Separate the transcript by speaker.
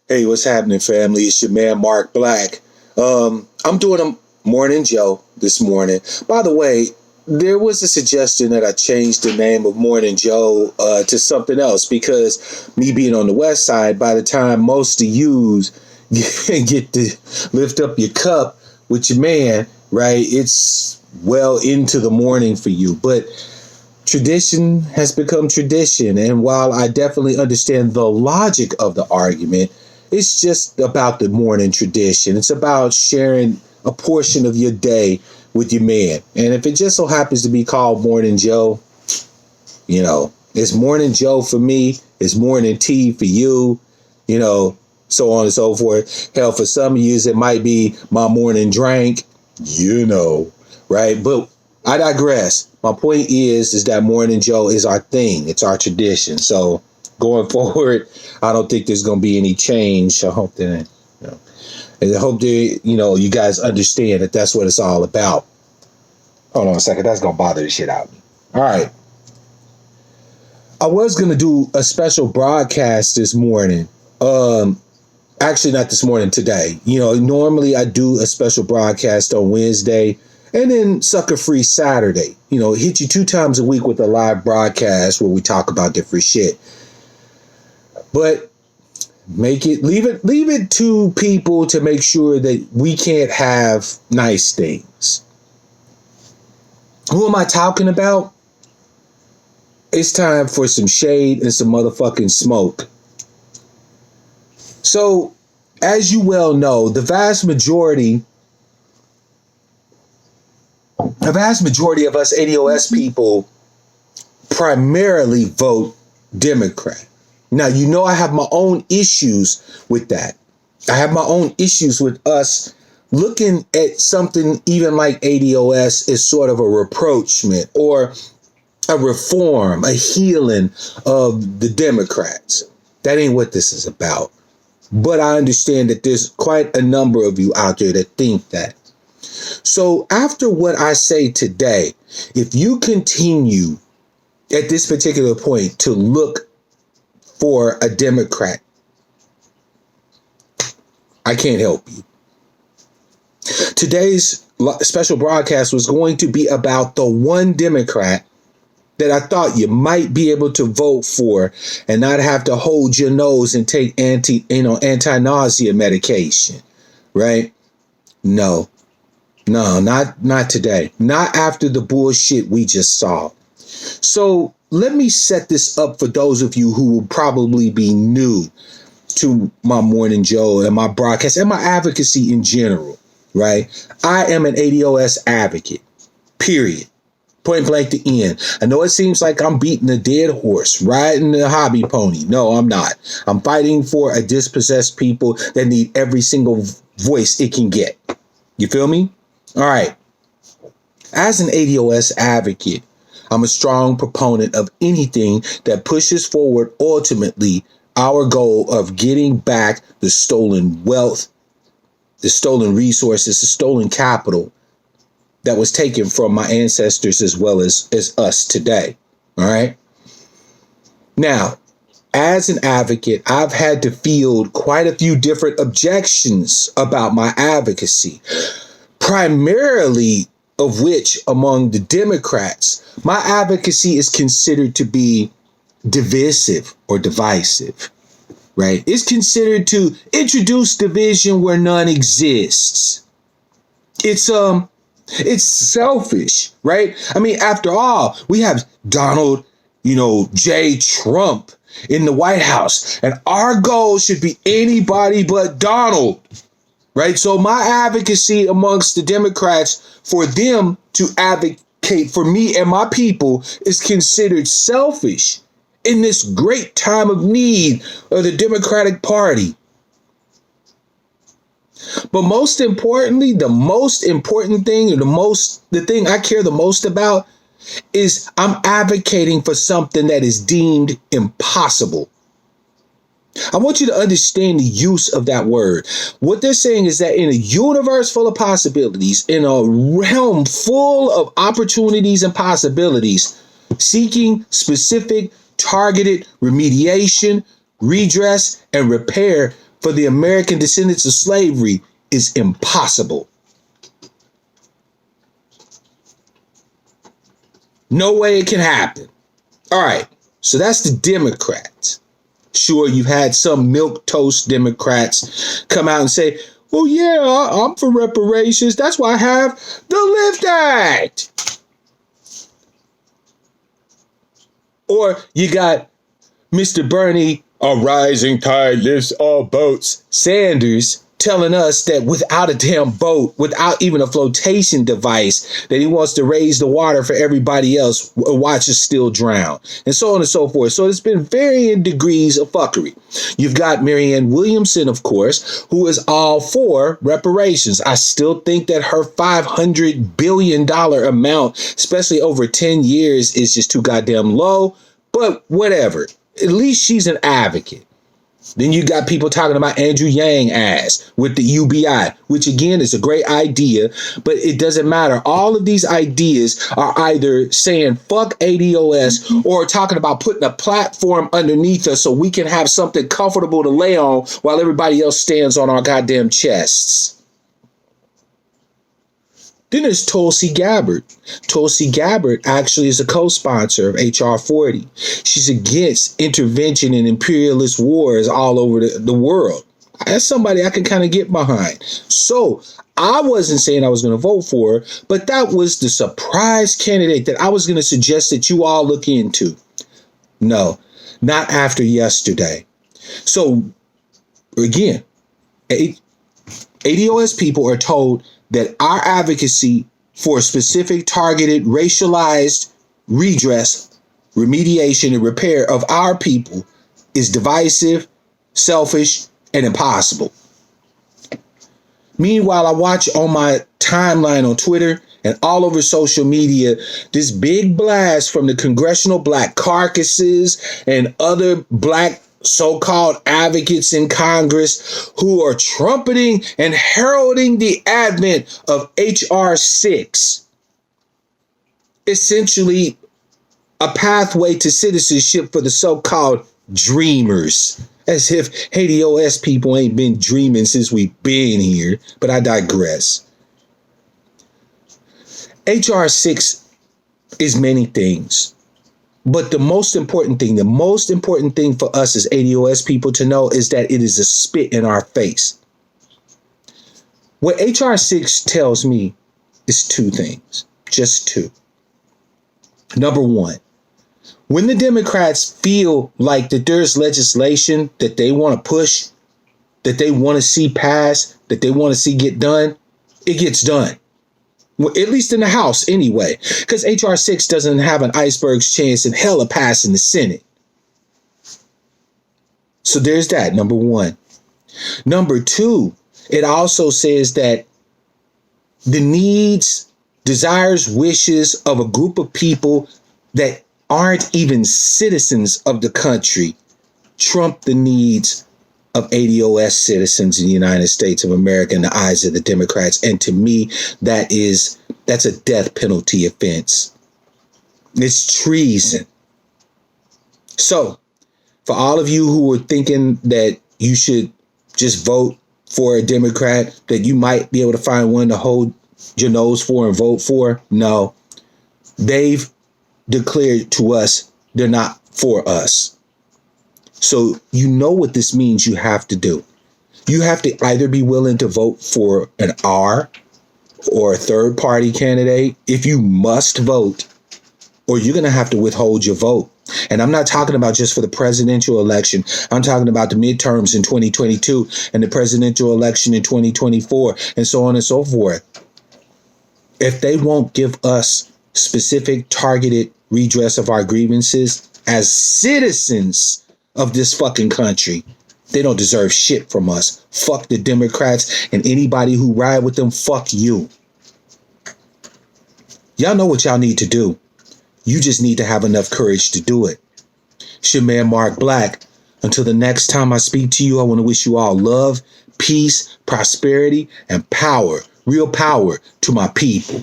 Speaker 1: Hey, what's happening, family? It's your man, Mark Black. I'm doing a morning Joe this morning. By the way, there was a suggestion that I change the name of Morning Joe to something else because me being on the west side, by the time most of yous get to lift up your cup with your man, right, it's well into the morning for you. But tradition has become tradition. And while I definitely understand the logic of the argument, it's just about the morning tradition. It's about sharing a portion of your day with your man. And if it just so happens to be called Morning Joe, it's Morning Joe for me, it's morning tea for you, so on and so forth. Hell, for some of you, it might be my morning drink, right? But I digress. My point is that Morning Joe is our thing. It's our tradition. So going forward, I don't think there's going to be any change. I hope that, and I hope that, you guys understand that that's what it's all about. Hold on a second. That's going to bother the shit out of me. All right. I was going to do a special broadcast this morning. Actually, not this morning, today. Normally I do a special broadcast on Wednesday and then Sucker Free Saturday. Hit you 2 times a week with a live broadcast where we talk about different shit. But leave it to people to make sure that we can't have nice things. Who am I talking about? It's time for some shade and some motherfucking smoke. So, as you well know, the vast majority of us ADOS people primarily vote Democrat. Now, I have my own issues with that. I have my own issues with us looking at something even like ADOS as sort of a rapprochement or a reform, a healing of the Democrats. That ain't what this is about. But I understand that there's quite a number of you out there that think that. So after what I say today, if you continue at this particular point to look for a Democrat, I can't help you. Today's special broadcast was going to be about the one Democrat that I thought you might be able to vote for and not have to hold your nose and take anti-nausea medication, right? No, not today. Not after the bullshit we just saw. So let me set this up for those of you who will probably be new to my Morning Joe and my broadcast and my advocacy in general, right? I am an ADOS advocate, period. Point blank to end. I know it seems like I'm beating a dead horse, riding a hobby pony. No, I'm not. I'm fighting for a dispossessed people that need every single voice it can get. You feel me? All right. As an ADOS advocate, I'm a strong proponent of anything that pushes forward ultimately our goal of getting back the stolen wealth, the stolen resources, the stolen capital that was taken from my ancestors as well as us today. All right. Now, as an advocate, I've had to field quite a few different objections about my advocacy, primarily of which among the Democrats, my advocacy is considered to be divisive or divisive, right? It's considered to introduce division where none exists. It's selfish, right? I mean, after all, we have Donald, J. Trump in the White House, and our goal should be anybody but Donald, right? So my advocacy amongst the Democrats for them to advocate for me and my people is considered selfish in this great time of need of the Democratic Party. But most importantly, the most important thing, or the thing I care the most about is I'm advocating for something that is deemed impossible. I want you to understand the use of that word. What they're saying is that in a universe full of possibilities, in a realm full of opportunities and possibilities, seeking specific targeted remediation, redress, and repair for the American descendants of slavery is impossible. No way it can happen. All right, so that's the Democrats. Sure, you've had some milquetoast Democrats come out and say, well, yeah, I'm for reparations. That's why I have the LIFT Act. Or you got Mr. Bernie, a rising tide lifts all boats, Sanders, telling us that without a damn boat, without even a flotation device, that he wants to raise the water for everybody else, watch us still drown, and so on and so forth. So it's been varying degrees of fuckery. You've got Marianne Williamson, of course, who is all for reparations. I still think that her $500 billion amount, especially over 10 years, is just too goddamn low, but whatever. At least she's an advocate. Then you got people talking about Andrew Yang ass with the UBI, which again is a great idea, but it doesn't matter. All of these ideas are either saying fuck ADOS or talking about putting a platform underneath us so we can have something comfortable to lay on while everybody else stands on our goddamn chests. Then there's Tulsi Gabbard. Tulsi Gabbard actually is a co-sponsor of H.R. 40. She's against intervention in imperialist wars all over the world. That's somebody I can kind of get behind. So I wasn't saying I was going to vote for her, but that was the surprise candidate that I was going to suggest that you all look into. No, not after yesterday. So again, ADOS people are told that our advocacy for specific targeted racialized redress, remediation, and repair of our people is divisive, selfish, and impossible. Meanwhile, I watch on my timeline on Twitter and all over social media this big blast from the Congressional Black Caucuses and other black so-called advocates in Congress who are trumpeting and heralding the advent of H.R. 6, essentially a pathway to citizenship for the so-called dreamers, as if ADOS people ain't been dreaming since we've been here, but I digress. H.R. 6 is many things. But the most important thing for us as ADOS people to know is that it is a spit in our face. What H.R. 6 tells me is two things, just two. Number one, when the Democrats feel like that there's legislation that they want to push, that they want to see pass, that they want to see get done, it gets done. Well, at least in the House anyway, because H.R. 6 doesn't have an iceberg's chance in hell of passing the Senate. So there's that, number one. Number two, it also says that the needs, desires, wishes of a group of people that aren't even citizens of the country trump the needs of ADOS citizens in the United States of America in the eyes of the Democrats. And to me, that's a death penalty offense. It's treason. So for all of you who are thinking that you should just vote for a Democrat, that you might be able to find one to hold your nose for and vote for, no, they've declared to us they're not for us. So you know what this means you have to do. You have to either be willing to vote for an R or a third party candidate if you must vote, or you're going to have to withhold your vote. And I'm not talking about just for the presidential election. I'm talking about the midterms in 2022 and the presidential election in 2024 and so on and so forth. If they won't give us specific targeted redress of our grievances as citizens of this fucking country, they don't deserve shit from us. Fuck the Democrats and anybody who ride with them. Fuck you. Y'all know what y'all need to do. You just need to have enough courage to do it. It's your man, Mark Black. Until the next time I speak to you, I want to wish you all love, peace, prosperity, and power. Real power to my people.